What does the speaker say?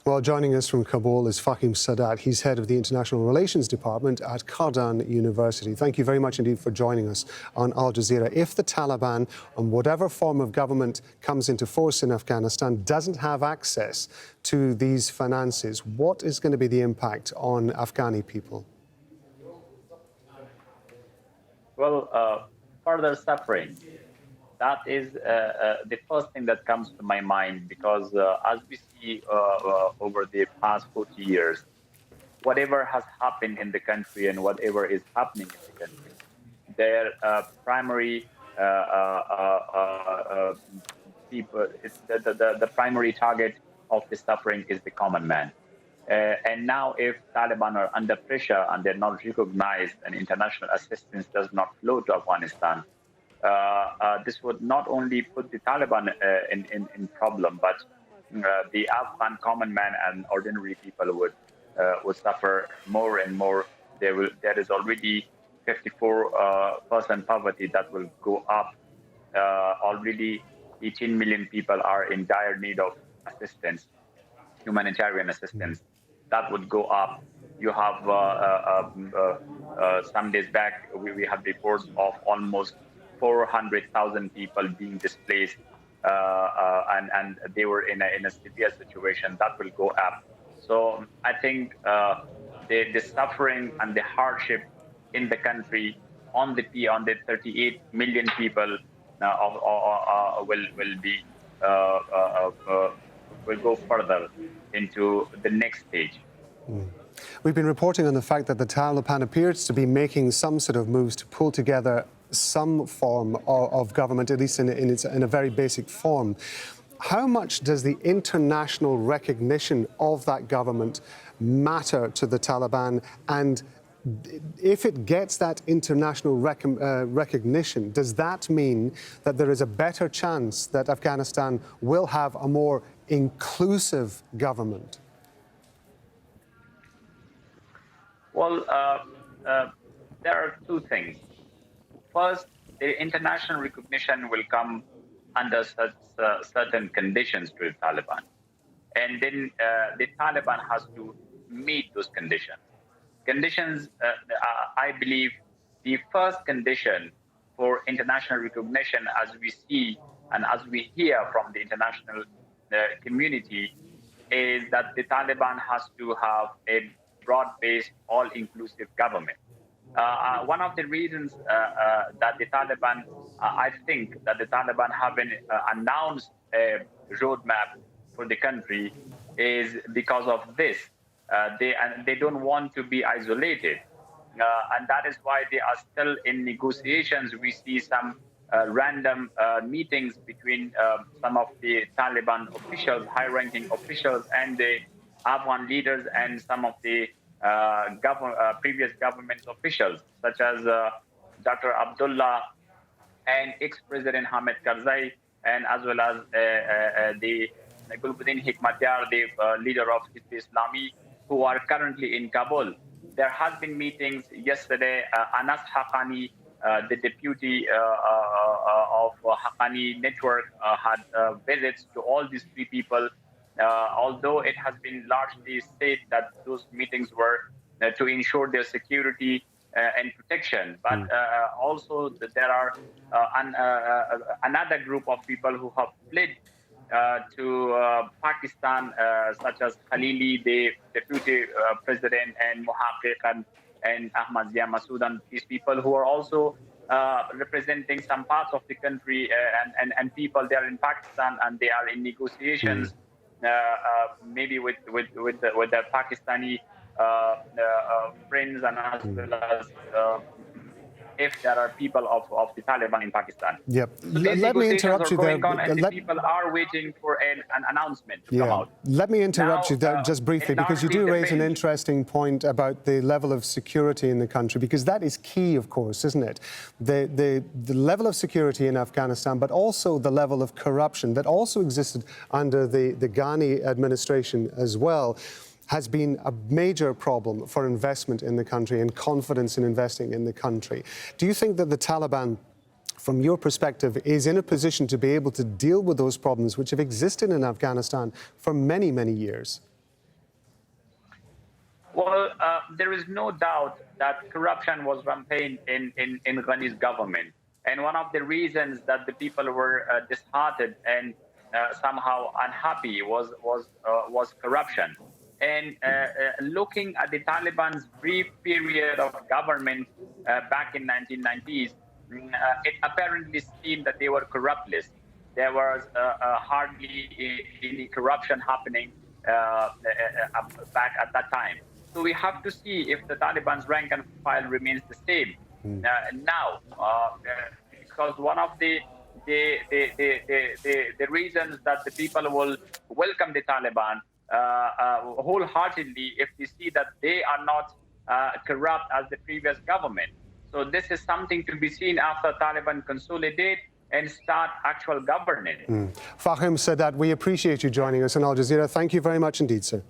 Well, joining us from Kabul is Fahim Sadat. He's head of the International Relations Department at Cardan University. Thank you very much indeed for joining us on Al Jazeera. If the Taliban, on whatever form of government comes into force in Afghanistan, doesn't have access to these finances, what is going to be the impact on Afghani people? Well, further suffering. That is the first thing that comes to my mind, because as we see over the past 40 years, whatever has happened in the country and whatever is happening in the country, their primary people, the primary target of the suffering is the common man. And now if Taliban are under pressure and they're not recognized and international assistance does not flow to Afghanistan, this would not only put the Taliban in problem, but the Afghan common man and ordinary people would suffer more and more. There is already 54% poverty that will go up. Already 18 million people are in dire need of assistance, humanitarian assistance. That would go up. You have some days back, we have reports of almost 400,000 people being displaced, and they were in a severe situation. That will go up. So I think the suffering and the hardship in the country on the 38 million people will go further into the next stage. We've been reporting on the fact that the Taliban appears to be making some sort of moves to pull together some form of government, at least in a very basic form. How much does the international recognition of that government matter to the Taliban? And if it gets that international recognition, does that mean that there is a better chance that Afghanistan will have a more inclusive government? Well, there are two things. First, the international recognition will come under certain conditions to the Taliban. And then the Taliban has to meet those conditions. I believe the first condition for international recognition, as we see and as we hear from the international community, is that the Taliban has to have a broad-based, all-inclusive government. One of the reasons that the Taliban, I think that the Taliban haven't announced a roadmap for the country is because of this. They don't want to be isolated. And that is why they are still in negotiations. We see some random meetings between some of the Taliban officials, high-ranking officials, and the Afghan leaders and some of the previous government officials, such as Dr. Abdullah and ex-President Hamid Karzai, and as well as the Gulbuddin Hekmatyar, the leader of Hizb Islami, who are currently in Kabul. There has been meetings yesterday. Anas Haqqani, the deputy of Haqqani Network, had visits to all these three people. Although it has been largely said that those meetings were to ensure their security and protection, but also there are another group of people who have fled to Pakistan, such as Khalili, the deputy president, and Muhaqqiq and Ahmad Zia Masoudan. These people who are also representing some parts of the country and people there in Pakistan, and they are in negotiations. Maybe with the Pakistani friends, and as well as if there are people of the Taliban in Pakistan. Yep. So let me interrupt you there. And the people are waiting for an announcement to come out. Let me interrupt you there just briefly, because you do raise an interesting point about the level of security in the country, because that is key, of course, isn't it? The level of security in Afghanistan, but also the level of corruption that also existed under the Ghani administration as well, has been a major problem for investment in the country and confidence in investing in the country. Do you think that the Taliban, from your perspective, is in a position to be able to deal with those problems which have existed in Afghanistan for many, many years? Well, there is no doubt that corruption was rampant in Ghani's government. And one of the reasons that the people were disheartened and somehow unhappy was corruption. And looking at the Taliban's brief period of government back in 1990s, it apparently seemed that they were corruptless. There was hardly any corruption happening back at that time. So we have to see if the Taliban's rank and file remains the same now, because one of the reasons that the people will welcome the Taliban wholeheartedly if they see that they are not corrupt as the previous government. So this is something to be seen after Taliban consolidate and start actual governance. Fahim said that we appreciate you joining us on Al Jazeera. Thank you very much indeed, sir.